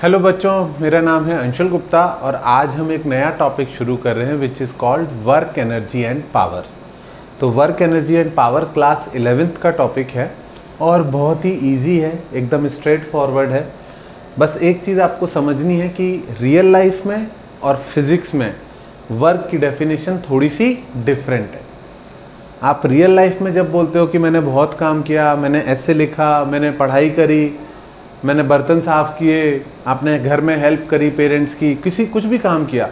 Hello बच्चों, मेरा नाम है अंशुल गुप्ता और आज हम एक नया टॉपिक शुरू कर रहे हैं which is called work energy and power. तो work energy and power class 11th का टॉपिक है और बहुत ही इजी है, एकदम स्ट्रेट फॉरवर्ड है। बस एक चीज़ आपको समझनी है कि रियल लाइफ में और फिज़िक्स में वर्क की डेफिनेशन थोड़ी सी डिफरेंट है। आप रियल लाइफ में जब बोलते हो कि मैंने बहुत काम किया, मैंने ऐसे लिखा, मैंने पढ़ाई करी, मैंने बर्तन साफ़ किए, आपने घर में हेल्प करी पेरेंट्स की, किसी कुछ भी काम किया,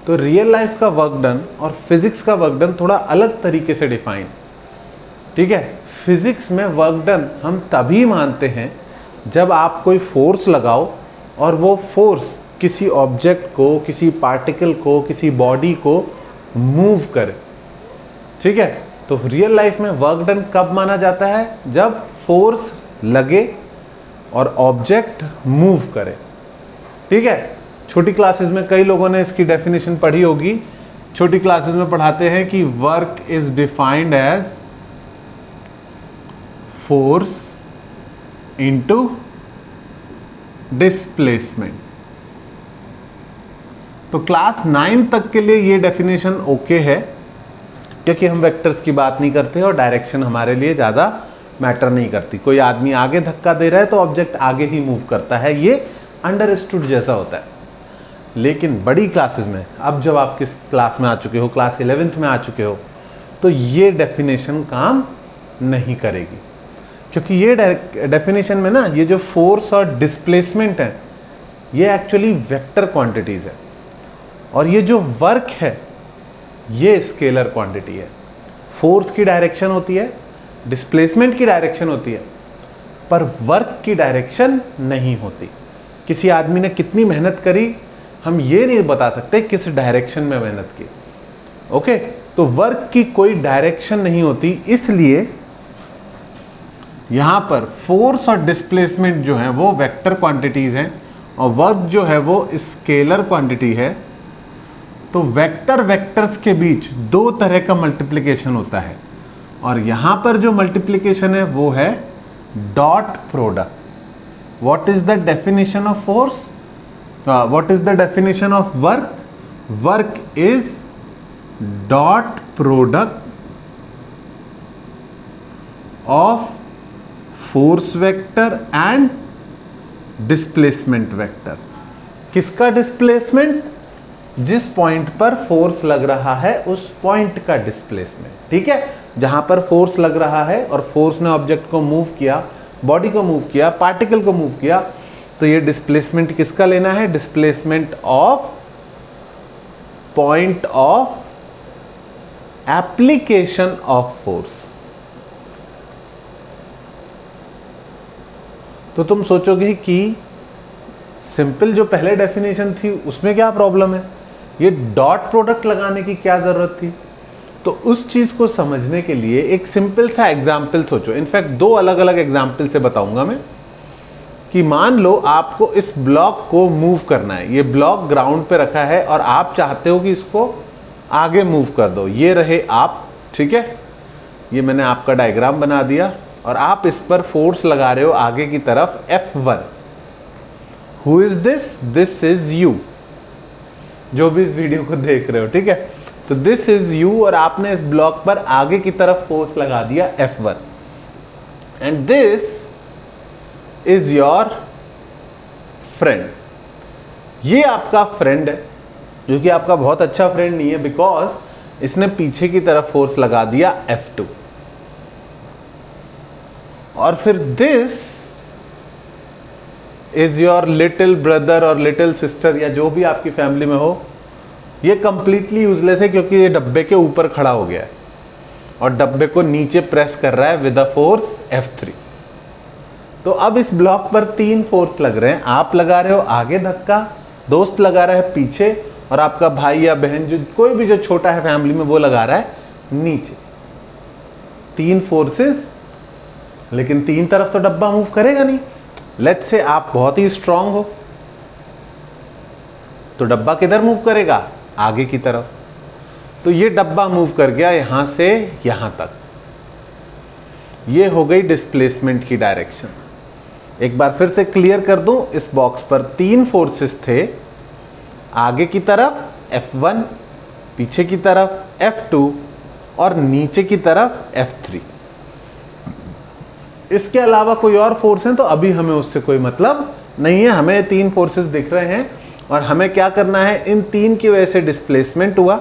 तो रियल लाइफ का वर्क डन और फिज़िक्स का वर्क डन थोड़ा अलग तरीके से डिफाइन। ठीक है, फिज़िक्स में वर्क डन हम तभी मानते हैं जब आप कोई फोर्स लगाओ और वो फोर्स किसी ऑब्जेक्ट को, किसी पार्टिकल को, किसी बॉडी को मूव करे। ठीक है, तो रियल लाइफ में वर्क डन कब माना जाता है? जब फोर्स लगे और ऑब्जेक्ट मूव करे। ठीक है, छोटी क्लासेस में कई लोगों ने इसकी डेफिनेशन पढ़ी होगी। छोटी क्लासेस में पढ़ाते हैं कि work is defined as force into displacement. तो क्लास 9 तक के लिए ये डेफिनेशन ओके है, क्योंकि हम वेक्टर्स की बात नहीं करते और डायरेक्शन हमारे लिए ज़्यादा मैटर नहीं करती। कोई आदमी आगे धक्का दे रहा है तो ऑब्जेक्ट आगे ही मूव करता है, ये अंडरस्टूड जैसा होता है। लेकिन बड़ी क्लासेस में, अब जब आप किस क्लास में आ चुके हो, क्लास 11th में आ चुके हो, तो ये डेफिनेशन काम नहीं करेगी, क्योंकि ये डेफिनेशन में ना ये जो फोर्स और डिस्प्लेसमेंट है ये एक्चुअली वेक्टर क्वांटिटीज है और ये जो वर्क है ये स्केलर क्वांटिटी है। फोर्स की डायरेक्शन होती है, डिस्प्लेसमेंट की डायरेक्शन होती है, पर वर्क की डायरेक्शन नहीं होती। किसी आदमी ने कितनी मेहनत करी हम ये नहीं बता सकते किस डायरेक्शन में मेहनत की। ओके, तो वर्क की कोई डायरेक्शन नहीं होती, इसलिए यहां पर फोर्स और डिस्प्लेसमेंट जो है वो वेक्टर क्वांटिटीज हैं और वर्क जो है वो स्केलर क्वांटिटी है। तो वेक्टर वेक्टर्स के बीच दो तरह का मल्टीप्लिकेशन होता है और यहां पर जो मल्टीप्लिकेशन है वो है dot product. What is the definition of force? What is the definition of work? Work is dot product of force vector and displacement vector. किसका डिस्प्लेसमेंट? जिस पॉइंट पर फोर्स लग रहा है उस पॉइंट का डिस्प्लेसमेंट। ठीक है, जहां पर फोर्स लग रहा है और फोर्स ने ऑब्जेक्ट को मूव किया, बॉडी को मूव किया, पार्टिकल को मूव किया, तो ये डिस्प्लेसमेंट किसका लेना है? Displacement of point of application of force. तो तुम सोचोगे कि सिंपल जो पहले डेफिनेशन थी उसमें क्या प्रॉब्लम है, ये डॉट प्रोडक्ट लगाने की क्या जरूरत थी? तो उस चीज को समझने के लिए एक सिंपल सा एग्जाम्पल सोचो। इनफैक्ट दो अलग अलग एग्जाम्पल से बताऊंगा मैं कि मान लो आपको इस ब्लॉक को मूव करना है। ये ब्लॉक ग्राउंड पे रखा है और आप चाहते हो कि इसको आगे मूव कर दो। ये रहे आप, ठीक है, ये मैंने आपका डायग्राम बना दिया और आप इस पर फोर्स लगा रहे हो आगे की तरफ F1। Who is this? This is you, जो भी इस वीडियो को देख रहे हो। ठीक है, तो दिस इज यू और आपने इस ब्लॉक पर आगे की तरफ फोर्स लगा दिया F1 and this is your friend. ये आपका फ्रेंड है, जो कि आपका बहुत अच्छा फ्रेंड नहीं है, बिकॉज इसने पीछे की तरफ फोर्स लगा दिया F2। और फिर this is your little brother और लिटिल सिस्टर, या जो भी आपकी फैमिली में हो। ये कंप्लीटली यूजलेस है क्योंकि ये डब्बे के ऊपर खड़ा हो गया है और डब्बे को नीचे प्रेस कर रहा है विद अ फोर्स F3। तो अब इस ब्लॉक पर तीन फोर्स लग रहे हैं। आप लगा रहे हो आगे धक्का, दोस्त लगा रहा है पीछे, और आपका भाई या बहन जो कोई भी जो छोटा है फैमिली में वो लगा रहा है नीचे। तीन फोर्सेस, लेकिन तीन तरफ तो डब्बा मूव करेगा नहीं। लेट्स से आप बहुत ही स्ट्रांग हो तो डब्बा किधर मूव करेगा? आगे की तरफ। तो ये डब्बा मूव कर गया यहां से यहां तक। ये हो गई डिस्प्लेसमेंट की डायरेक्शन। एक बार फिर से क्लियर कर दूं, इस बॉक्स पर 3 फोर्सेस थे, आगे की तरफ F1, पीछे की तरफ F2 और नीचे की तरफ F3। इसके अलावा कोई और फोर्स है तो अभी हमें उससे कोई मतलब नहीं है, हमें 3 फोर्सेस दिख रहे हैं और हमें क्या करना है, इन 3 की वजह से डिस्प्लेसमेंट हुआ,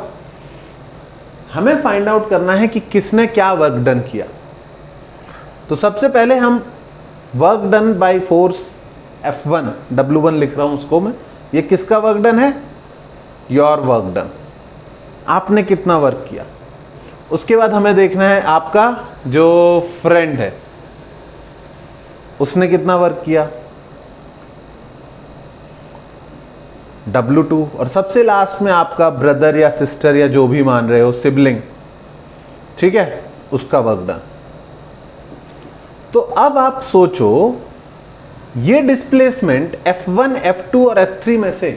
हमें फाइंड आउट करना है कि किसने क्या वर्क डन किया। तो सबसे पहले हम work done by force F1, W1 लिख रहा हूं उसको मैं, ये किसका वर्क डन है, योर वर्क डन, आपने कितना वर्क किया। उसके बाद हमें देखना है आपका जो फ्रेंड है उसने कितना वर्क किया, W2, और सबसे लास्ट में आपका ब्रदर या सिस्टर या जो भी मान रहे हो, सिबलिंग, ठीक है, उसका वर्क डन। तो अब आप सोचो ये डिस्प्लेसमेंट F1, F2 और F3 में से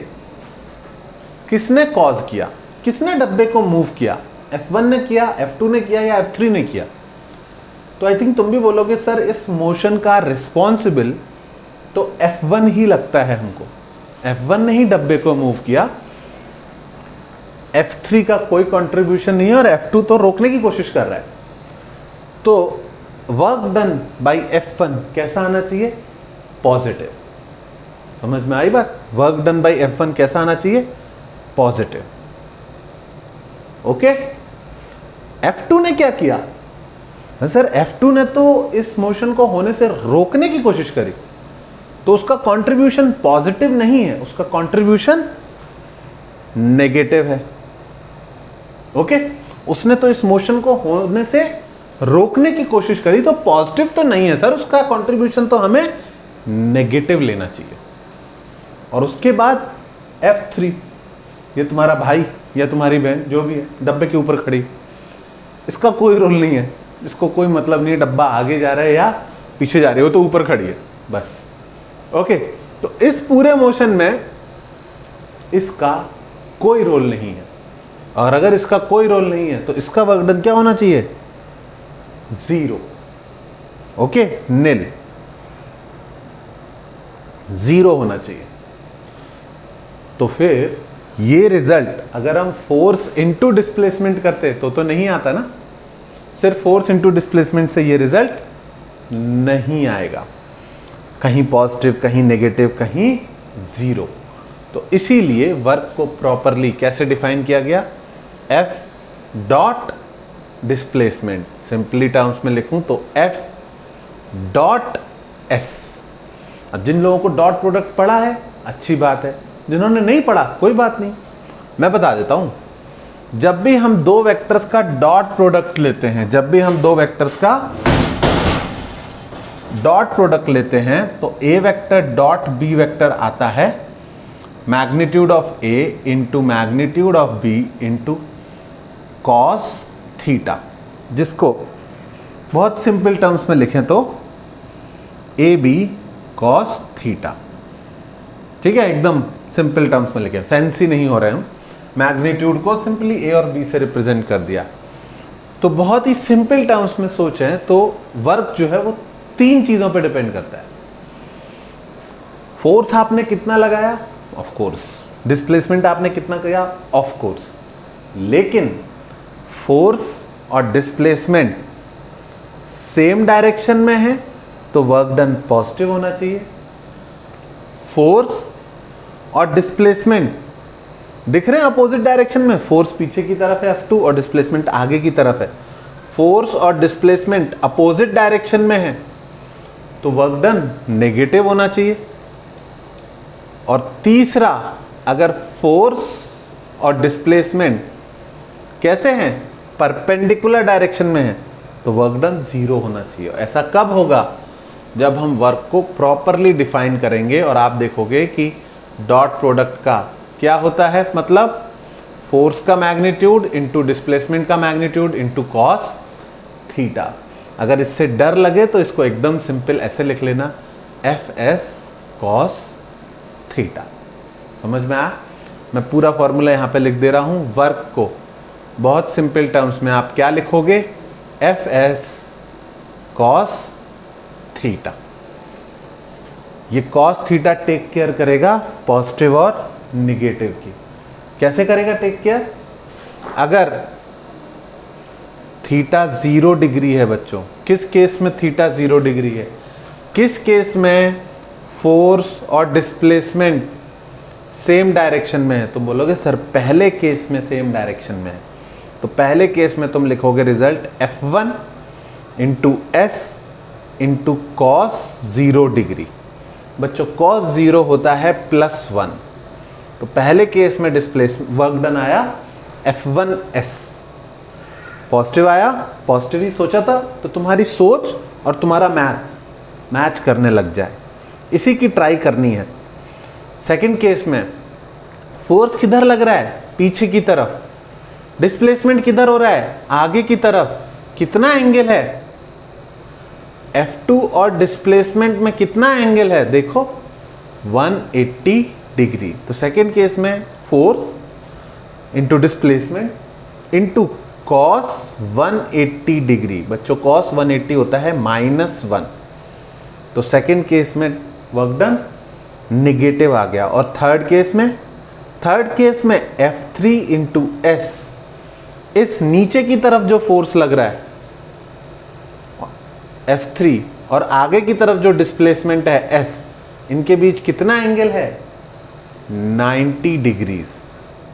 किसने कॉज किया, किसने डब्बे को मूव किया, F1 ने किया, F2 ने किया या F3 ने किया। तो आई थिंक तुम भी बोलोगे सर इस मोशन का रिस्पॉन्सिबल तो F1 ही लगता है हमको, F1 ने ही डब्बे को मूव किया, F3 का कोई कंट्रीब्यूशन नहीं है और F2 तो रोकने की कोशिश कर रहा है। तो वर्क डन बाय F1 कैसा आना चाहिए, पॉजिटिव। समझ में आई बात, वर्क डन बाय F1 कैसा आना चाहिए, पॉजिटिव। ओके, F2 ने क्या किया सर, F2 ने तो इस मोशन को होने से रोकने की कोशिश करी, तो उसका कंट्रीब्यूशन पॉजिटिव नहीं है, उसका कंट्रीब्यूशन नेगेटिव है। ओके, उसने तो इस मोशन को होने से रोकने की कोशिश करी, तो पॉजिटिव तो नहीं है सर, उसका कंट्रीब्यूशन तो हमें नेगेटिव लेना चाहिए। और उसके बाद F3, ये तुम्हारा भाई या तुम्हारी बहन जो भी है, डब्बे के ऊपर खड़ी, इसका कोई रोल नहीं है, इसको कोई मतलब नहीं है डब्बा आगे जा रहा है या पीछे जा रही है, वो तो ऊपर खड़ी है बस। ओके, तो इस पूरे मोशन में इसका कोई रोल नहीं है, और अगर इसका कोई रोल नहीं है तो इसका वर्क डन क्या होना चाहिए, 0। ओके, निल, 0 होना चाहिए। तो फिर ये रिजल्ट अगर हम फोर्स इनटू डिस्प्लेसमेंट करते तो नहीं आता ना, सिर्फ फोर्स इनटू डिस्प्लेसमेंट से ये रिजल्ट नहीं आएगा, कहीं पॉजिटिव, कहीं नेगेटिव, कहीं 0। तो इसीलिए वर्क को प्रॉपरली कैसे डिफाइन किया गया, F dot displacement, simply terms में लिखूं तो F डॉट S। अब जिन लोगों को डॉट प्रोडक्ट पढ़ा है अच्छी बात है, जिन्होंने नहीं पढ़ा कोई बात नहीं, मैं बता देता हूं। जब भी हम दो वेक्टर्स का डॉट प्रोडक्ट लेते हैं, जब भी हम दो वेक्टर्स का डॉट प्रोडक्ट लेते हैं तो A vector dot B vector आता है magnitude of A into magnitude of B into cos theta, जिसको बहुत सिंपल टर्म्स में लिखें तो AB कॉस थीटा। ठीक है, एकदम सिंपल टर्म्स में लिखें, फैंसी नहीं हो रहे हम। मैग्नीट्यूड को सिंपली A और B से रिप्रेजेंट कर दिया। तो बहुत ही सिंपल टर्म्स में सोचें तो वर्क जो है वो 3 चीजों पे डिपेंड करता है। फोर्स आपने कितना लगाया, ऑफ कोर्स। डिस्प्लेसमेंट आपने कितना किया, ऑफ कोर्स। लेकिन फोर्स और डिस्प्लेसमेंट सेम डायरेक्शन में है तो वर्क डन पॉजिटिव होना चाहिए। फोर्स और डिस्प्लेसमेंट दिख रहे हैं अपोजिट डायरेक्शन में, फोर्स पीछे की तरफ है F2 और डिस्प्लेसमेंट आगे की तरफ है। फोर्स और डिस्प्लेसमेंट अपोजिट डायरेक्शन में है तो वर्क डन नेगेटिव होना चाहिए। और तीसरा, अगर फोर्स और डिस्प्लेसमेंट कैसे हैं, परपेंडिकुलर डायरेक्शन में है तो वर्क डन 0 होना चाहिए। ऐसा कब होगा, जब हम वर्क को प्रॉपरली डिफाइन करेंगे और आप देखोगे कि डॉट प्रोडक्ट का क्या होता है, मतलब फोर्स का मैग्नीट्यूड इंटू डिस्प्लेसमेंट का मैग्नीट्यूड इंटू कॉस थीटा। अगर इससे डर लगे तो इसको एकदम सिंपल ऐसे लिख लेना, Fs कॉस थीटा। समझ में आया? मैं पूरा फॉर्मूला यहां पे लिख दे रहा हूं। वर्क को बहुत सिंपल टर्म्स में आप क्या लिखोगे, Fs कॉस थीटा। ये कॉस थीटा टेक केयर करेगा पॉजिटिव और निगेटिव की। कैसे करेगा टेक केयर? अगर थीटा 0 डिग्री है बच्चों, किस केस में थीटा 0 डिग्री है? किस केस में फोर्स और डिस्प्लेसमेंट सेम डायरेक्शन में है? तुम बोलोगे सर पहले केस में सेम डायरेक्शन में है। तो पहले केस में तुम लिखोगे result F1 into S into cos 0 degree. बच्चों cos 0 होता है +1, तो पहले केस में डिस्प्लेसमेंट वर्क डन आया F1s। पॉजिटिव आया, पॉजिटिव ही सोचा था, तो तुम्हारी सोच और तुम्हारा मैच करने लग जाए, इसी की ट्राई करनी है। सेकंड केस में फोर्स किधर लग रहा है? पीछे की तरफ। डिस्प्लेसमेंट किधर हो रहा है? आगे की तरफ। कितना एंगल है? F2 और डिस्प्लेसमेंट में कितना एंगल है? देखो 180 डिग्री। तो सेकेंड केस में force into displacement into cos 180 degree. बच्चों कॉस 180 होता है -1, तो सेकेंड केस में वर्क डन निगेटिव आ गया। और थर्ड केस में F3 इंटू एस, इस नीचे की तरफ जो फोर्स लग रहा है F3 और आगे की तरफ जो डिस्प्लेसमेंट है S, इनके बीच कितना एंगल है? 90 डिग्रीज।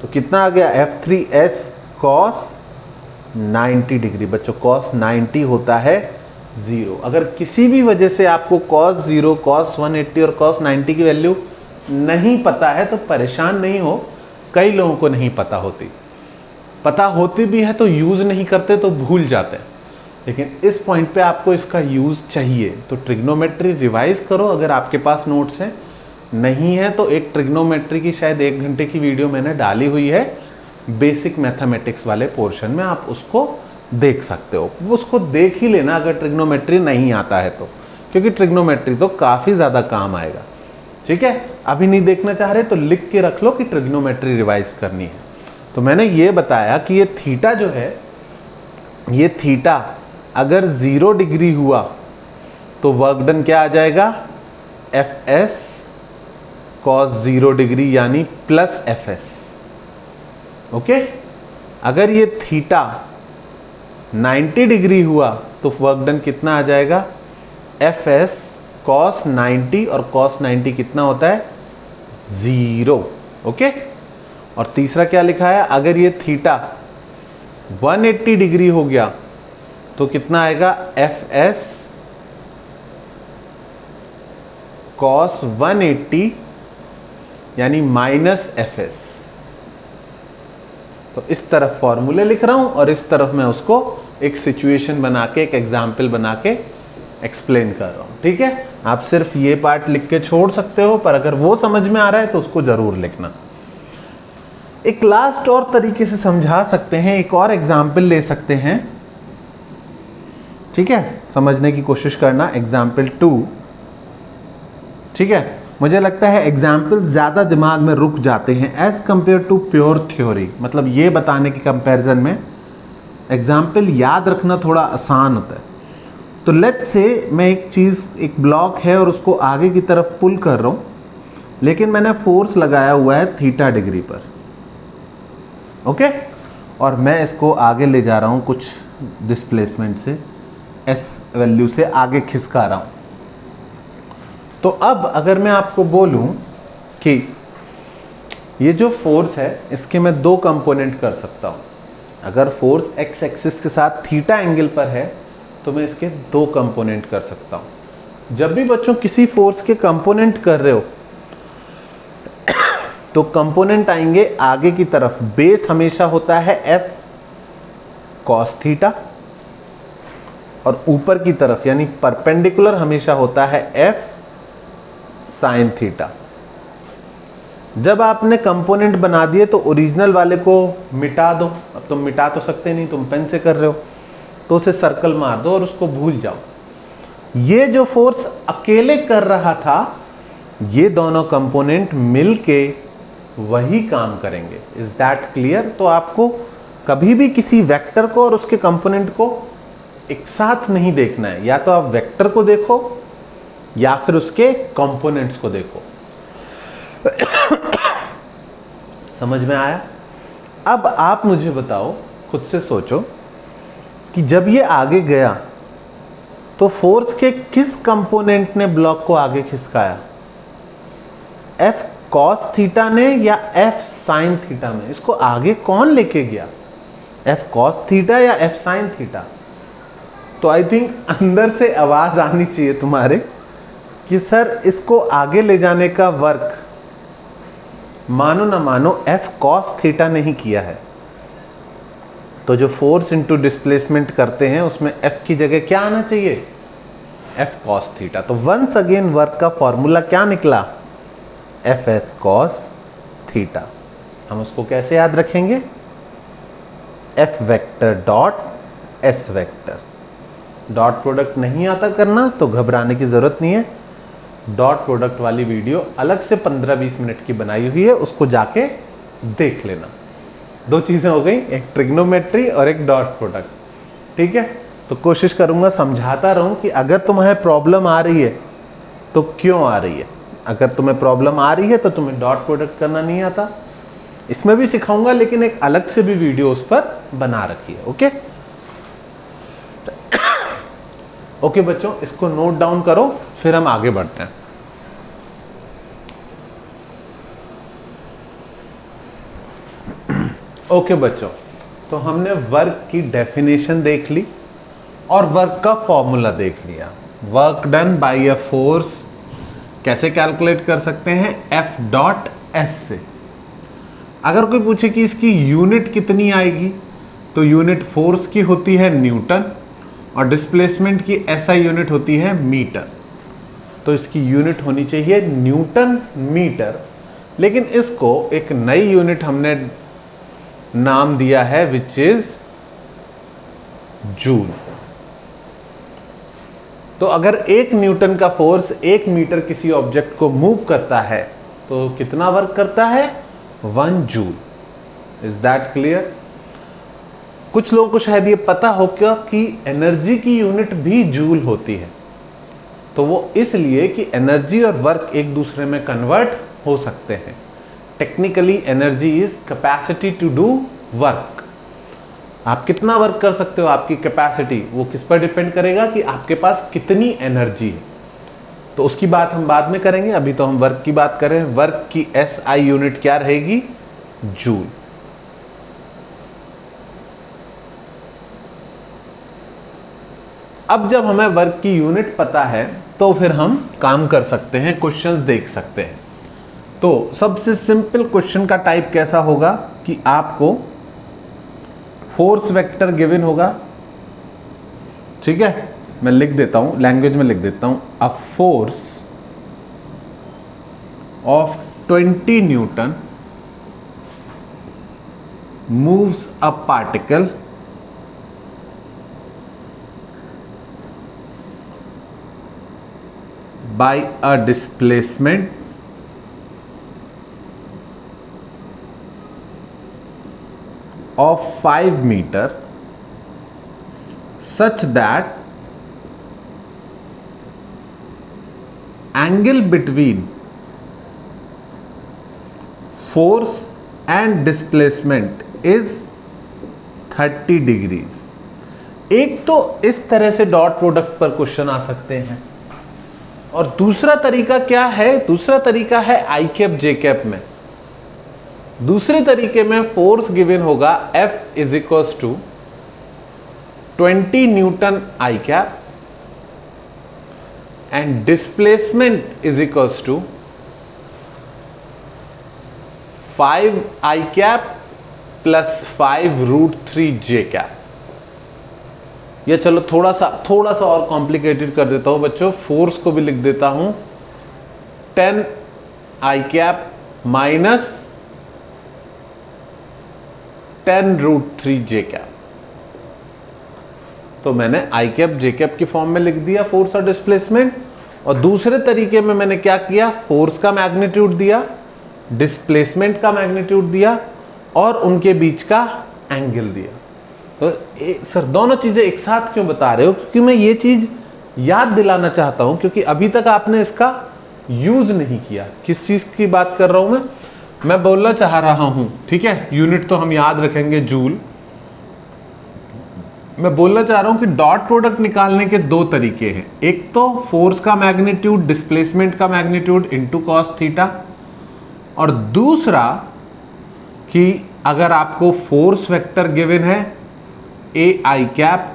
तो कितना आ गया? F3S cos 90 degree. बच्चों cos 90 होता है 0। अगर किसी भी वजह से आपको cos 0, cos 180 और cos 90 की वैल्यू नहीं पता है तो परेशान नहीं हो। कई लोगों को नहीं पता होती, पता होती भी है तो यूज़ नहीं करते, तो भूल जाते हैं। लेकिन इस पॉइंट पे आपको इसका यूज़ चाहिए, तो ट्रिग्नोमेट्री रिवाइज करो अगर आपके पास नोट्स हैं। नहीं है तो एक ट्रिग्नोमेट्री की शायद 1 घंटे की वीडियो मैंने डाली हुई है बेसिक मैथमेटिक्स वाले पोर्शन में, आप उसको देख सकते हो। उसको देख ही लेना अगर ट्रिग्नोमेट्री नहीं आता है तो, क्योंकि ट्रिग्नोमेट्री तो काफ़ी ज़्यादा काम आएगा। ठीक है, अभी नहीं देखना चाह रहे तो लिख के रख लो कि ट्रिग्नोमेट्री रिवाइज करनी है। तो मैंने ये बताया कि ये थीटा जो है, ये थीटा अगर 0 डिग्री हुआ तो वर्क डन क्या आ जाएगा? Fs cos 0 डिग्री यानी +Fs। ओके, अगर ये थीटा 90 डिग्री हुआ तो वर्क डन कितना आ जाएगा? Fs cos 90, और cos 90 कितना होता है? 0। ओके, और तीसरा क्या लिखा है? अगर ये थीटा 180 डिग्री हो गया तो कितना आएगा? Fs cos 180 यानी -Fs। तो इस तरफ फॉर्मूले लिख रहा हूं और इस तरफ मैं उसको एक सिचुएशन बना के, एक एग्जाम्पल बना के एक्सप्लेन कर रहा हूं। ठीक है, आप सिर्फ ये पार्ट लिख के छोड़ सकते हो, पर अगर वो समझ में आ रहा है तो उसको जरूर लिखना। एक लास्ट और तरीके से समझा सकते हैं, एक और एग्जाम्पल ले सकते हैं। ठीक है, समझने की कोशिश करना। एग्जाम्पल 2, ठीक है, मुझे लगता है एग्जाम्पल ज़्यादा दिमाग में रुक जाते हैं as compared to pure theory. मतलब ये बताने के कंपैरिजन में एग्जाम्पल याद रखना थोड़ा आसान होता है। तो लेट्स से मैं एक चीज़, एक ब्लॉक है और उसको आगे की तरफ पुल कर रहा हूँ, लेकिन मैंने फोर्स लगाया हुआ है थीटा डिग्री पर। ओके, और मैं इसको आगे ले जा रहा हूँ कुछ डिस्प्लेसमेंट से, एस वैल्यू से आगे खिसका रहा हूँ। तो अब अगर मैं आपको बोलूं कि ये जो फोर्स है इसके मैं 2 कंपोनेंट कर सकता हूं। अगर फोर्स एक्स एक्सिस के साथ थीटा एंगल पर है तो मैं इसके 2 कंपोनेंट कर सकता हूं। जब भी बच्चों किसी फोर्स के कंपोनेंट कर रहे हो तो कंपोनेंट आएंगे आगे की तरफ। बेस हमेशा होता है F cos थीटा, और ऊपर की तरफ यानी परपेंडिकुलर हमेशा होता है F sin थीटा। जब आपने कंपोनेंट बना दिए तो ओरिजिनल वाले को मिटा दो। अब तुम मिटा तो सकते नहीं, तुम पेन से कर रहे हो, तो उसे सर्कल मार दो और उसको भूल जाओ। ये जो फोर्स अकेले कर रहा था, ये दोनों कंपोनेंट मिलके वही काम करेंगे। Is that clear? तो आपको कभी भी किसी वेक्टर को और उसके कंपोनेंट को एक साथ नहीं देखना है। या तो आप वेक्टर को देखो या फिर उसके कंपोनेंट्स को देखो। समझ में आया? अब आप मुझे बताओ, खुद से सोचो कि जब ये आगे गया तो फोर्स के किस कंपोनेंट ने ब्लॉक को आगे खिसकाया? एफ कॉस थीटा ने या एफ साइन थीटा ने? इसको आगे कौन लेके गया, एफ कॉस थीटा या एफ साइन थीटा? तो आई थिंक अंदर से आवाज आनी चाहिए तुम्हारे कि सर इसको आगे ले जाने का वर्क मानो ना मानो एफ कॉस थीटा ने ही किया है। तो जो फोर्स इनटू डिस्प्लेसमेंट करते हैं उसमें एफ की जगह क्या आना चाहिए? F cos theta. तो वंस अगेन वर्क का फॉर्मूला क्या निकला? F S cos theta. हम उसको कैसे याद रखेंगे? F vector dot S vector. Dot product नहीं आता करना तो घबराने की जरूरत नहीं है, डॉट प्रोडक्ट वाली वीडियो अलग से 15-20 मिनट की बनाई हुई है, उसको जाके देख लेना। दो चीजें हो गई, एक ट्रिग्नोमेट्री और एक डॉट प्रोडक्ट। ठीक है, तो कोशिश करूंगा समझाता रहूं कि अगर तुम्हें प्रॉब्लम आ रही है तो क्यों आ रही है। अगर तुम्हें प्रॉब्लम आ रही है तो तुम्हें डॉट प्रोडक्ट करना नहीं आता, इसमें भी सिखाऊंगा, लेकिन एक अलग से भी वीडियो उस पर बना रखी है। ओके ओके बच्चों, इसको नोट डाउन करो, फिर हम आगे बढ़ते हैं। ओके बच्चों, तो हमने वर्क की डेफिनेशन देख ली और वर्क का फॉर्मूला देख लिया। Work done by a force कैसे कैलकुलेट कर सकते हैं? एफ डॉट एस से। अगर कोई पूछे कि इसकी यूनिट कितनी आएगी, तो यूनिट फोर्स की होती है न्यूटन और डिस्प्लेसमेंट की एसआई यूनिट होती है मीटर। तो इसकी यूनिट होनी चाहिए न्यूटन मीटर, लेकिन इसको एक नई यूनिट हमने नाम दिया है विच इज जूल। तो अगर 1 न्यूटन का फोर्स 1 मीटर किसी ऑब्जेक्ट को मूव करता है तो कितना वर्क करता है? 1 जूल। Is that clear? कुछ लोगों को शायद ये पता होगा कि एनर्जी की यूनिट भी जूल होती है, तो वो इसलिए कि एनर्जी और वर्क एक दूसरे में कन्वर्ट हो सकते हैं। Technically energy is capacity to do work. आप कितना वर्क कर सकते हो, आपकी कैपेसिटी, वो किस पर डिपेंड करेगा कि आपके पास कितनी एनर्जी है। तो उसकी बात हम बाद में करेंगे, अभी तो हम वर्क की बात करें। वर्क की एसआई यूनिट क्या रहेगी? जूल। अब जब हमें वर्क की यूनिट पता है तो फिर हम काम कर सकते हैं, क्वेश्चंस देख सकते हैं। तो सबसे सिंपल क्वेश्चन का टाइप कैसा होगा कि आपको फोर्स वेक्टर गिवन होगा, ठीक है, मैं लिख देता हूं, लैंग्वेज में लिख देता हूं। A force of 20 Newton moves a particle by a displacement of 5 meter such that angle between force and displacement is 30 degrees। एक तो इस तरह से डॉट प्रोडक्ट पर क्वेश्चन आ सकते हैं, और दूसरा तरीका क्या है? दूसरा तरीका है आई कैप जे कैप में। दूसरे तरीके में फोर्स गिवन होगा F is equals to 20 newton I cap and displacement is equals to 5 I cap plus 5√3 J cap. या चलो थोड़ा सा और कॉम्प्लिकेटेड कर देता हूं बच्चों, फोर्स को भी लिख देता हूं 10 आई कैप माइनस 10√3 जे कैप। तो मैंने आई कैप जे कैप की फॉर्म में लिख दिया फोर्स और डिस्प्लेसमेंट, और दूसरे तरीके में मैंने क्या किया? फोर्स का मैग्नीट्यूड दिया, डिस्प्लेसमेंट का मैग्नीट्यूड दिया और उनके बीच का एंगल दिया। तो सर दोनों चीजें एक साथ क्यों बता रहे हो? क्योंकि मैं ये चीज याद दिलाना चाहता हूं क्योंकि अभी तक आपने इसका यूज नहीं किया। किस चीज की बात कर रहा हूं मैं बोलना चाह रहा हूं, ठीक है, यूनिट तो हम याद रखेंगे जूल। मैं बोलना चाह रहा हूं कि डॉट प्रोडक्ट निकालने के दो तरीके हैं। एक तो फोर्स का मैग्नीट्यूड डिस्प्लेसमेंट का मैग्नीट्यूड इनटू कॉस थीटा, और दूसरा कि अगर आपको फोर्स वेक्टर गिवन है A I cap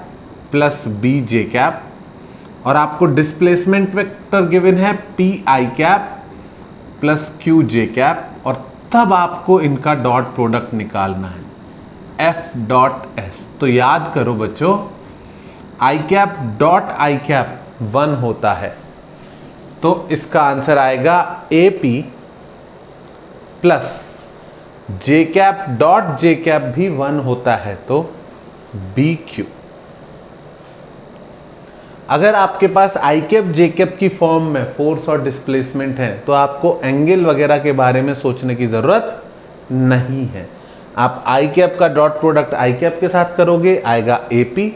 plus B J cap, और आपको डिस्प्लेसमेंट वेक्टर गिवन है P I cap plus Q J cap, और तब आपको इनका डॉट प्रोडक्ट निकालना है एफ डॉट एस। तो याद करो बच्चों, आई कैप डॉट आई कैप 1 होता है, तो इसका आंसर आएगा A P plus J cap dot J cap भी 1 होता है, तो बी क्यू। अगर आपके पास आई कैप जे कैप की फॉर्म में फोर्स और डिस्प्लेसमेंट है तो आपको एंगल वगैरह के बारे में सोचने की जरूरत नहीं है। आप आई कैप का डॉट प्रोडक्ट आई कैप के साथ करोगे आएगा ए पी,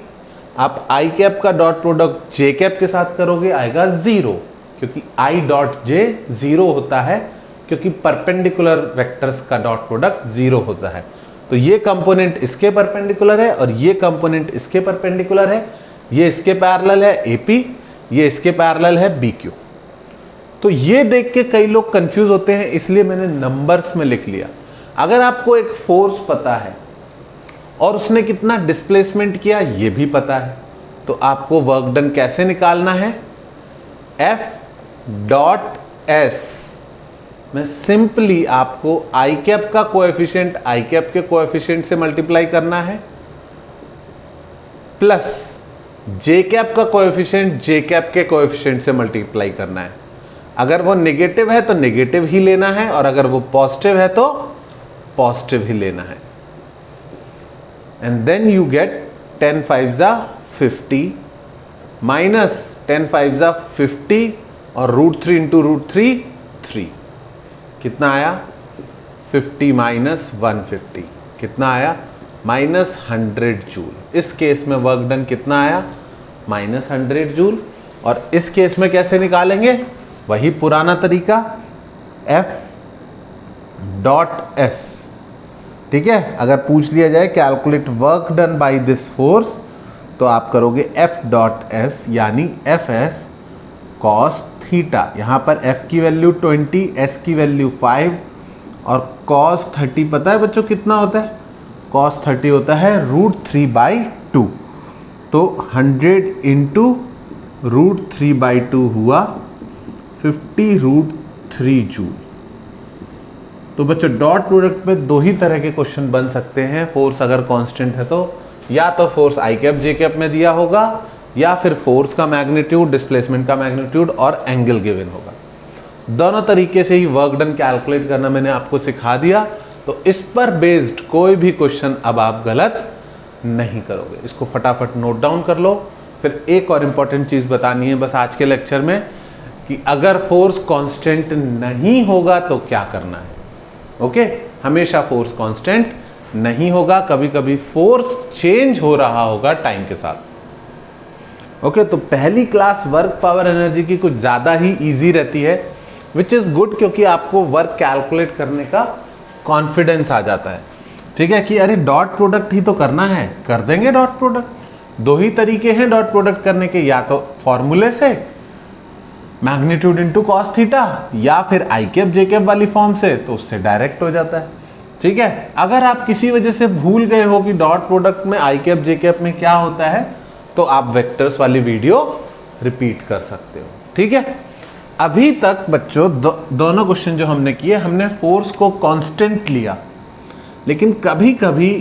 आप आई कैप का डॉट प्रोडक्ट जे कैप के साथ करोगे आएगा 0, क्योंकि आई डॉट जे 0 होता है, क्योंकि परपेंडिकुलर वेक्टर्स का डॉट प्रोडक्ट 0 होता है। तो ये कंपोनेंट इसके परपेंडिकुलर है और ये कंपोनेंट इसके परपेंडिकुलर है, ये इसके पैरेलल है AP, ये इसके पैरेलल है BQ। तो ये देख के कई लोग कंफ्यूज होते हैं, इसलिए मैंने नंबर्स में लिख लिया। अगर आपको एक फोर्स पता है और उसने कितना डिस्प्लेसमेंट किया ये भी पता है, तो आपको वर्क डन कैसे निकालना है, F डॉट S में सिंपली आपको आई कैप का कोएफिशिएंट आई कैप के कोएफिशिएंट से मल्टीप्लाई करना है, प्लस जे कैप का कोएफिशिएंट जे कैप के कोएफिशिएंट से मल्टीप्लाई करना है। अगर वो नेगेटिव है तो नेगेटिव ही लेना है, और अगर वो पॉजिटिव है तो पॉजिटिव ही लेना है। एंड देन यू गेट 10 5 जा 50 माइनस 10 5 जा 50 और √3 इंटू √3 3। कितना आया 50 माइनस 150 कितना आया -100 जूल। इस केस में वर्क डन कितना आया -100 जूल। और इस केस में कैसे निकालेंगे, वही पुराना तरीका F डॉट S, ठीक है। अगर पूछ लिया जाए calculate work done by this force तो आप करोगे F डॉट S यानी FS कॉस थीटा। यहाँ पर F की वैल्यू 20, S की वैल्यू 5 और cos 30 पता है बच्चों कितना होता है, cos 30 होता है √3/2। तो 100 इंटू √3/2 हुआ 50√3 जूल। तो बच्चों डॉट प्रोडक्ट में दो ही तरह के क्वेश्चन बन सकते हैं। फोर्स अगर कांस्टेंट है तो या तो force I cap J cap में दिया होगा, या फिर फोर्स का मैग्नीट्यूड डिस्प्लेसमेंट का मैग्नीट्यूड और एंगल गिवन होगा। दोनों तरीके से ही वर्क डन कैलकुलेट करना मैंने आपको सिखा दिया। तो इस पर बेस्ड कोई भी क्वेश्चन अब आप गलत नहीं करोगे। इसको फटाफट नोट डाउन कर लो। फिर एक और इम्पॉर्टेंट चीज बतानी है बस आज के लेक्चर में, कि अगर फोर्स कांस्टेंट नहीं होगा तो क्या करना है। ओके, हमेशा फोर्स कांस्टेंट नहीं होगा, कभी कभी फोर्स चेंज हो रहा होगा टाइम के साथ। ओके, तो पहली क्लास वर्क पावर एनर्जी की कुछ ज्यादा ही इजी रहती है, विच इज गुड, क्योंकि आपको वर्क कैलकुलेट करने का कॉन्फिडेंस आ जाता है। ठीक है, कि अरे डॉट प्रोडक्ट ही तो करना है, कर देंगे डॉट प्रोडक्ट। दो ही तरीके हैं डॉट प्रोडक्ट करने के, या तो फॉर्मूले से मैग्नीट्यूड इनटू कॉस थीटा, या फिर आई कैप जे कैप वाली फॉर्म से, तो उससे डायरेक्ट हो जाता है। ठीक है, अगर आप किसी वजह से भूल गए हो कि डॉट प्रोडक्ट में आई कैप जे कैप में क्या होता है, तो आप वेक्टर्स वाली वीडियो रिपीट कर सकते हो। ठीक है, अभी तक बच्चों दोनों क्वेश्चन जो हमने किए, हमने फोर्स को कांस्टेंट लिया, लेकिन कभी कभी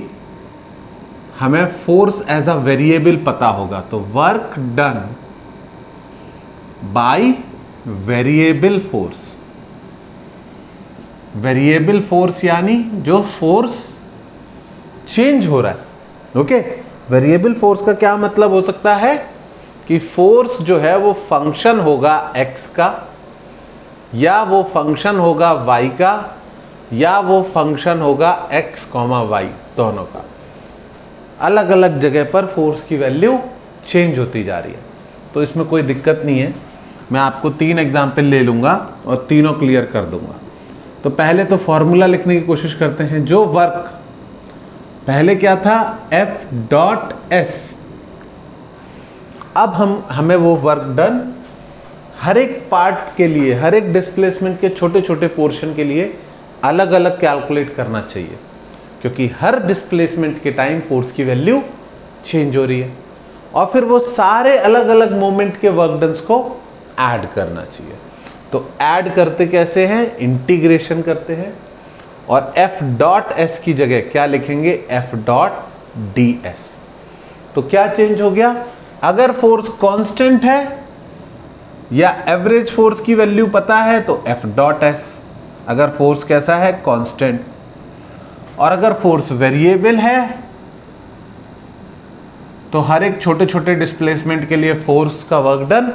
हमें फोर्स एज अ वेरिएबल पता होगा, तो work done by variable force. Variable force यानी जो फोर्स चेंज हो रहा है। ओके, वेरिएबल फोर्स का क्या मतलब हो सकता है कि फोर्स जो है वो फंक्शन होगा x का, या वो फंक्शन होगा y का, या वो फंक्शन होगा x, y दोनों का। अलग अलग जगह पर फोर्स की वैल्यू चेंज होती जा रही है। तो तो इसमें कोई दिक्कत नहीं है। मैं आपको 3 एग्जाम्पल ले लूँगा और तीनों क्लियर कर दूंगा। तो पहले तो फॉर्मूला लिखने की कोशिश करते हैं। जो वर्क पहले क्या था, F.S, अब हमें वो वर्क डन हर एक पार्ट के लिए, हर एक डिस्प्लेसमेंट के छोटे छोटे पोर्शन के लिए अलग अलग कैलकुलेट करना चाहिए, क्योंकि हर डिस्प्लेसमेंट के टाइम फोर्स की वैल्यू चेंज हो रही है, और फिर वो सारे अलग अलग मोमेंट के वर्क डन्स को ऐड करना चाहिए। तो ऐड करते कैसे हैं, इंटीग्रेशन करते हैं, और F.S की जगह क्या लिखेंगे, F.DS। तो क्या चेंज हो गया, अगर फोर्स कांस्टेंट है या एवरेज फोर्स की वैल्यू पता है तो F.S, अगर फोर्स कैसा है, कांस्टेंट, और अगर फोर्स वेरिएबल है तो हर एक छोटे छोटे डिस्प्लेसमेंट के लिए फोर्स का वर्क डन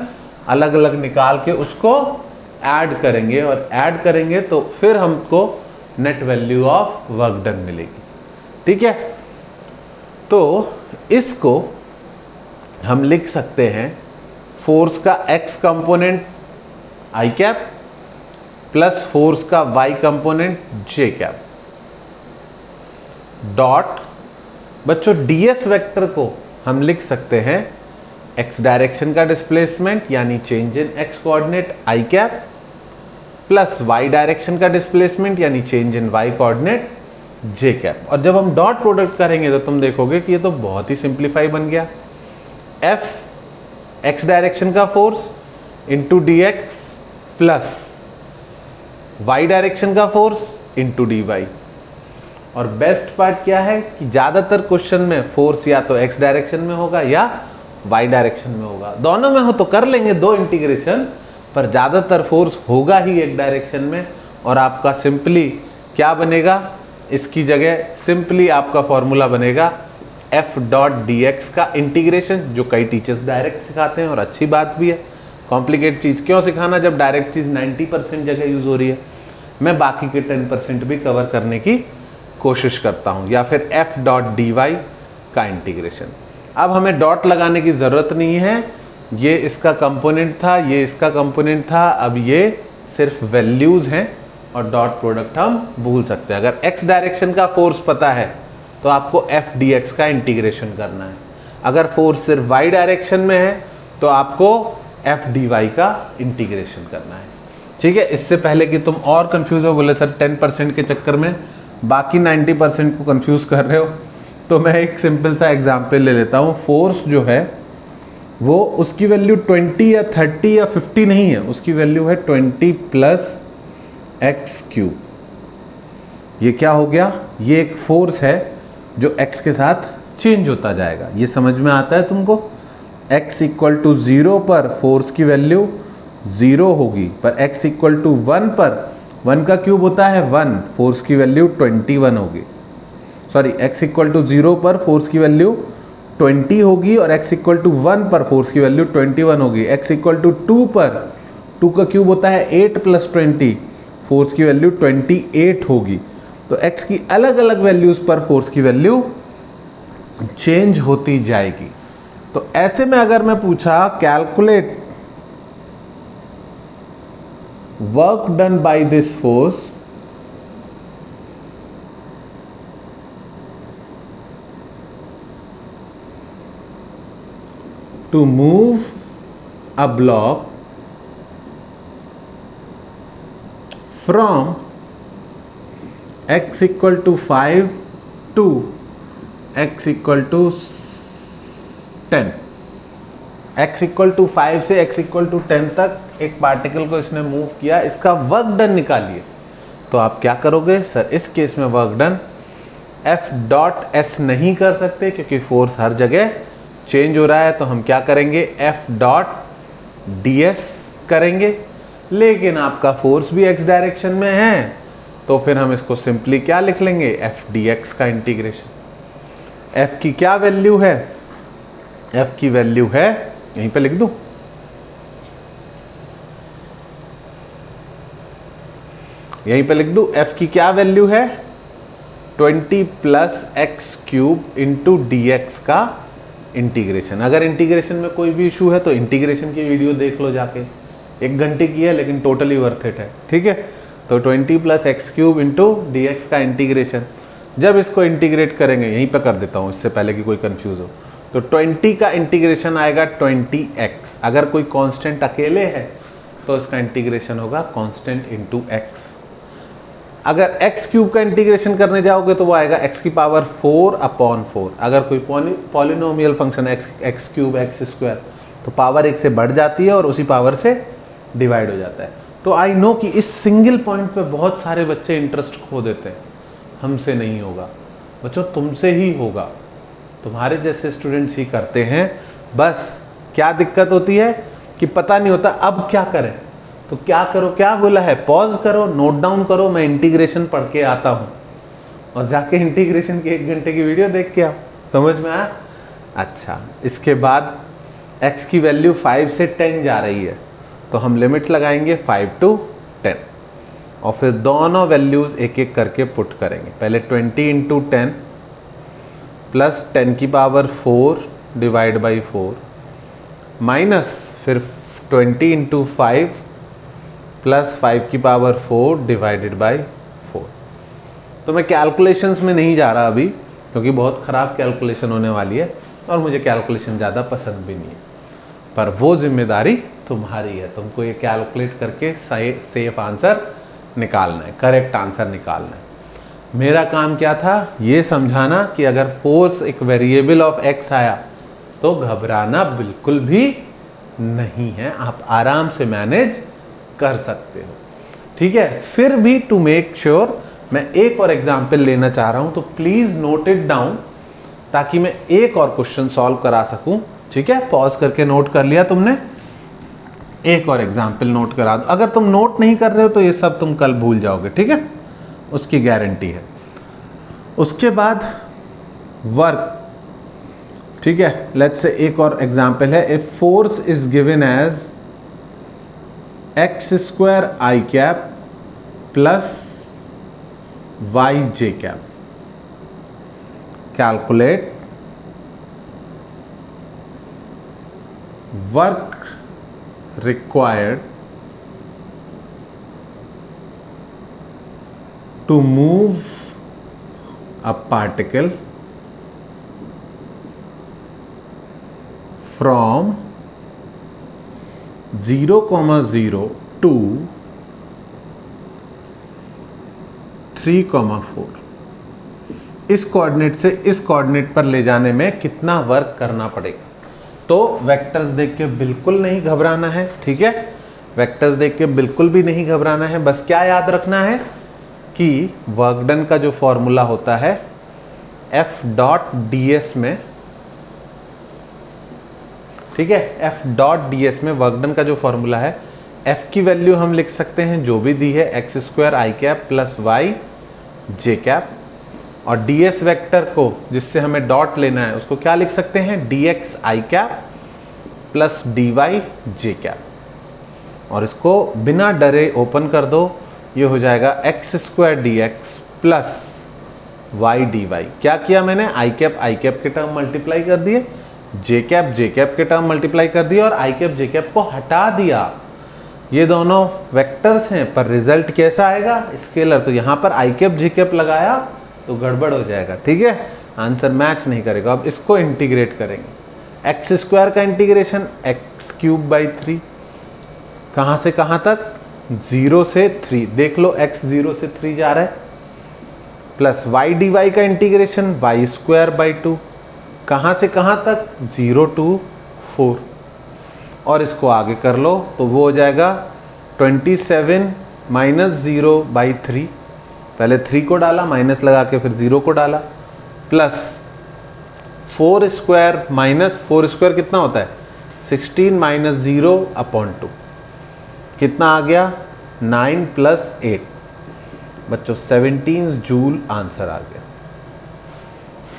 अलग अलग निकाल के उसको ऐड करेंगे, और ऐड करेंगे तो फिर हमको net value of work done मिलेगी। ठीक है, तो इसको हम लिख सकते हैं फोर्स का x component i cap plus force का y component j cap dot, बच्चों ds वेक्टर को हम लिख सकते हैं x डायरेक्शन का डिस्प्लेसमेंट यानी change in x coordinate i cap plus y direction का डिस्प्लेसमेंट यानी change in y coordinate j cap. और जब हम डॉट प्रोडक्ट करेंगे तो तुम देखोगे कि ये तो बहुत ही सिंप्लीफाई बन गया। F x डायरेक्शन का force into dx plus y direction का फोर्स इंटू dy। और बेस्ट पार्ट क्या है कि ज्यादातर क्वेश्चन में फोर्स या तो x डायरेक्शन में होगा या y डायरेक्शन में होगा, दोनों में हो तो कर लेंगे 2 इंटीग्रेशन, पर ज्यादातर फोर्स होगा ही एक डायरेक्शन में। और आपका सिंपली क्या बनेगा, इसकी जगह सिंपली आपका फॉर्मूला बनेगा F.dx का इंटीग्रेशन, जो कई टीचर्स डायरेक्ट सिखाते हैं और अच्छी बात भी है। कॉम्प्लिकेट चीज़ क्यों सिखाना जब डायरेक्ट चीज़ 90% जगह यूज हो रही है। मैं बाकी के 10% भी कवर करने की कोशिश करता हूँ, या फिर F.dy का इंटीग्रेशन। अब हमें डॉट लगाने की ज़रूरत नहीं है, ये इसका कंपोनेंट था, ये इसका कंपोनेंट था, अब ये सिर्फ वैल्यूज़ हैं और डॉट प्रोडक्ट हम भूल सकते हैं। अगर x डायरेक्शन का फोर्स पता है तो आपको F.dx का इंटीग्रेशन करना है, अगर फोर्स सिर्फ y डायरेक्शन में है तो आपको F.dy का इंटीग्रेशन करना है। ठीक है, इससे पहले कि तुम और कंफ्यूज हो, बोले सर 10% के चक्कर में बाकी 90% को कंफ्यूज कर रहे हो, तो मैं एक सिंपल सा एग्जांपल ले लेता हूँ। फोर्स जो है वो उसकी वैल्यू 20 या 30 या 50 नहीं है, उसकी वैल्यू है 20 प्लस एक्स क्यूब। ये क्या हो गया, ये एक फोर्स है जो x के साथ चेंज होता जाएगा। ये समझ में आता है तुमको, x इक्वल टू 0 पर फोर्स की वैल्यू 0 होगी, पर x इक्वल टू 1 पर 1 का क्यूब होता है 1, फोर्स की वैल्यू 21 होगी। सॉरी, x इक्वल टू 0 पर फोर्स की वैल्यू 20 होगी और x इक्वल टू 1 पर फोर्स की वैल्यू 21 होगी। x इक्वल टू 2 पर 2 का क्यूब होता है 8 प्लस 20, फोर्स की वैल्यू 28 होगी। तो x की अलग अलग वैल्यूज पर फोर्स की वैल्यू चेंज होती जाएगी। तो ऐसे में अगर मैं पूछा calculate work done by this force, to move a block from x equal to 5 to x equal to 10, x equal to 5 से x इक्वल टू 10 तक एक पार्टिकल को इसने मूव किया, इसका वर्क डन निकालिए। तो आप क्या करोगे, सर इस केस में वर्क डन F.S नहीं कर सकते क्योंकि फोर्स हर जगह चेंज हो रहा है, तो हम क्या करेंगे F.ds करेंगे। लेकिन आपका फोर्स भी x डायरेक्शन में है, तो फिर हम इसको सिंपली क्या लिख लेंगे, F.dx का इंटीग्रेशन। F की क्या वैल्यू है, F की वैल्यू है, यहीं पे लिख दूं, यहीं पे लिख दूं, F की क्या वैल्यू है 20 plus x cube into D x का इंटीग्रेशन। अगर इंटीग्रेशन में कोई भी इशू है तो इंटीग्रेशन की वीडियो देख लो जाके, 1 घंटे की है लेकिन टोटली वर्थ इट है, ठीक है। तो 20 plus x cube into D x का इंटीग्रेशन, जब इसको इंटीग्रेट करेंगे, यहीं पे कर देता हूँ इससे पहले कि कोई कंफ्यूज हो, तो 20 का इंटीग्रेशन आएगा 20x। अगर कोई कांस्टेंट अकेले है तो इसका इंटीग्रेशन होगा कांस्टेंट इंटू एक्स। अगर x क्यूब का इंटीग्रेशन करने जाओगे तो वो आएगा x की पावर 4/4। अगर कोई polynomial function x cube x square तो पावर 1 से बढ़ जाती है और उसी पावर से डिवाइड हो जाता है। तो आई नो कि इस सिंगल पॉइंट पे बहुत सारे बच्चे इंटरेस्ट खो देते हैं। हमसे नहीं होगा बच्चों, तुमसे ही होगा, तुम्हारे जैसे स्टूडेंट्स ही करते हैं। बस क्या दिक्कत होती है कि पता नहीं होता अब क्या करें। तो क्या करो, क्या बोला है, पॉज करो, नोट डाउन करो, मैं इंटीग्रेशन पढ़ के आता हूँ और जाके इंटीग्रेशन की 1 घंटे की वीडियो देख के आओ। समझ में आया? अच्छा, इसके बाद x की वैल्यू 5 से 10 जा रही है तो हम लिमिट लगाएंगे 5 to 10 और फिर दोनों वैल्यूज एक एक करके पुट करेंगे। पहले 20 इंटू 10 प्लस 10 की पावर 4 डिवाइड बाई 4 माइनस फिर 20 इंटू 5 प्लस 5 की पावर 4 डिवाइडेड बाई 4। तो मैं कैलकुलेशंस में नहीं जा रहा अभी, क्योंकि बहुत ख़राब कैलकुलेशन होने वाली है और मुझे कैलकुलेशन ज़्यादा पसंद भी नहीं है। पर वो जिम्मेदारी तुम्हारी है, तुमको ये कैलकुलेट करके सेफ आंसर निकालना है, करेक्ट आंसर निकालना है। मेरा काम क्या था, ये समझाना कि अगर फोर्स एक वेरिएबल ऑफ एक्स आया तो घबराना बिल्कुल भी नहीं है, आप आराम से मैनेज कर सकते हो, ठीक है। फिर भी टू मेक श्योर मैं एक और एग्जाम्पल लेना चाह रहा हूं, तो प्लीज नोट इट डाउन ताकि मैं एक और क्वेश्चन सॉल्व करा सकूं, ठीक है। पॉज करके नोट कर लिया तुमने, एक और एग्जाम्पल नोट करा दो। अगर तुम नोट नहीं कर रहे हो तो ये सब तुम कल भूल जाओगे, ठीक है, उसकी गारंटी है। उसके बाद वर्क, ठीक है। लेट्स से एक और एग्जाम्पल है, a force is given as X square I cap plus Y J cap. Calculate work required to move a particle from 0,0 to 3,4। इस कोऑर्डिनेट से इस कोऑर्डिनेट पर ले जाने में कितना वर्क करना पड़ेगा। तो वेक्टर्स देख के बिल्कुल नहीं घबराना है, ठीक है, वेक्टर्स देख के बिल्कुल भी नहीं घबराना है। बस क्या याद रखना है कि वर्क डन का जो फॉर्मूला होता है एफ डॉट डी एस में, ठीक है, एफ डॉट डी एस में वर्क डन का जो फॉर्मूला है, एफ की वैल्यू हम लिख सकते हैं जो भी दी है x square I cap plus Y J cap, और ds वेक्टर को जिससे हमें डॉट लेना है उसको क्या लिख सकते हैं, dx आई कैप प्लस dy जे कैप। और इसको बिना डरे ओपन कर दो, ये हो जाएगा X square D X plus Y D Y. क्या किया मैंने, आई कैप के टर्म मल्टीप्लाई कर दिए, जे कैप के टर्म मल्टीप्लाई कर दिए और आई कैप जे कैप को हटा दिया। ये दोनों वेक्टर्स हैं पर रिजल्ट कैसा आएगा, स्केलर। तो यहाँ पर आई कैप जे कैप लगाया तो गड़बड़ हो जाएगा, ठीक है, आंसर मैच नहीं करेगा। अब इसको इंटीग्रेट करेंगे, एक्स स्क्वायर का इंटीग्रेशन एक्स क्यूब बाई 3, कहाँ से कहाँ तक, 0 से 3, देख लो x 0 से 3 जा रहा है, प्लस वाई डी वाई का इंटीग्रेशन वाई स्क्वायर बाई 2, कहाँ से कहाँ तक, 0 to 4, और इसको आगे कर लो तो वो हो जाएगा 27 माइनस 0 बाई 3, पहले 3 को डाला, माइनस लगा के फिर 0 को डाला, प्लस 4 स्क्वायर माइनस 4 स्क्वायर कितना होता है, 16 माइनस 0 अपॉन 2, कितना आ गया, 9 प्लस 8, बच्चों 17 जूल आंसर आ गया।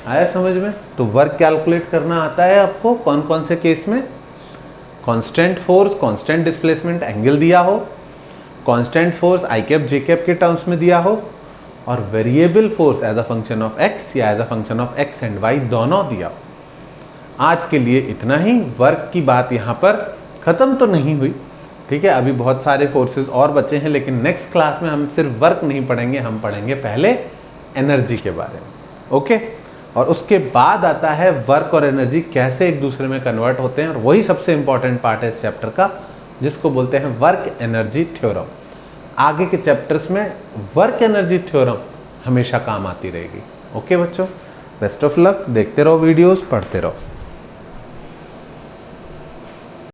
आया समझ में? तो वर्क कैलकुलेट करना आता है आपको कौन कौन से केस में, constant force, constant displacement angle दिया हो, constant force I cap J cap के टर्म्स में दिया हो, और variable force as a function of X या as a function of X and Y दोनों दिया हो। आज के लिए इतना ही। वर्क की बात यहाँ पर ख़त्म तो नहीं हुई, ठीक है, अभी बहुत सारे कोर्सेज और बचे हैं, लेकिन नेक्स्ट क्लास में हम सिर्फ वर्क नहीं पढ़ेंगे, हम पढ़ेंगे पहले एनर्जी के बारे में। ओके, और उसके बाद आता है वर्क और एनर्जी कैसे एक दूसरे में कन्वर्ट होते हैं, और वही सबसे इंपॉर्टेंट पार्ट है इस चैप्टर का, जिसको बोलते हैं वर्क एनर्जी थ्योरम। आगे के चैप्टर्स में वर्क एनर्जी थ्योरम हमेशा काम आती रहेगी। ओके बच्चों, बेस्ट ऑफ लक, देखते रहो वीडियोस, पढ़ते रहो।